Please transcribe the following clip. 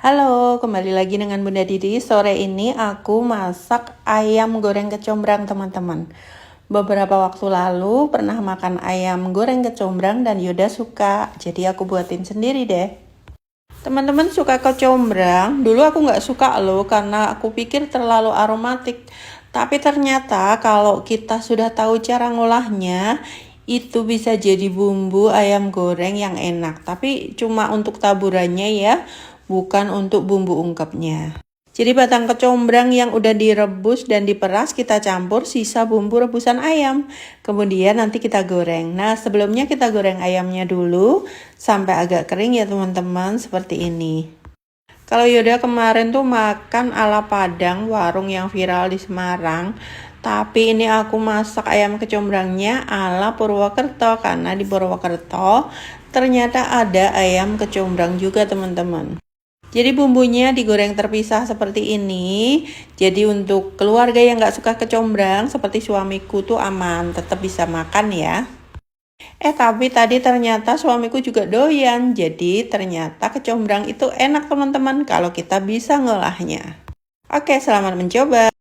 Halo, kembali lagi dengan Bunda Didi. Sore ini aku masak ayam goreng kecombrang, teman-teman. Beberapa waktu lalu pernah makan ayam goreng kecombrang dan Yuda suka, jadi aku buatin sendiri deh. Teman-teman suka kecombrang? Dulu aku nggak suka loh, karena aku pikir terlalu aromatik. Tapi ternyata kalau kita sudah tahu cara ngolahnya, itu bisa jadi bumbu ayam goreng yang enak. Tapi cuma untuk taburannya ya, bukan untuk bumbu ungkepnya. Jadi batang kecombrang yang udah direbus dan diperas kita campur sisa bumbu rebusan ayam. Kemudian nanti kita goreng. Nah, sebelumnya kita goreng ayamnya dulu sampai agak kering ya teman-teman, seperti ini. Kalau Yoda kemarin tuh makan ala Padang, warung yang viral di Semarang. Tapi ini aku masak ayam kecombrangnya ala Purwokerto, karena di Purwokerto ternyata ada ayam kecombrang juga teman-teman. Jadi bumbunya digoreng terpisah seperti ini. Jadi untuk keluarga yang gak suka kecombrang seperti suamiku tuh aman, tetap bisa makan ya. Tapi tadi ternyata suamiku juga doyan. Jadi ternyata kecombrang itu enak teman-teman kalau kita bisa ngolahnya. Oke, selamat mencoba.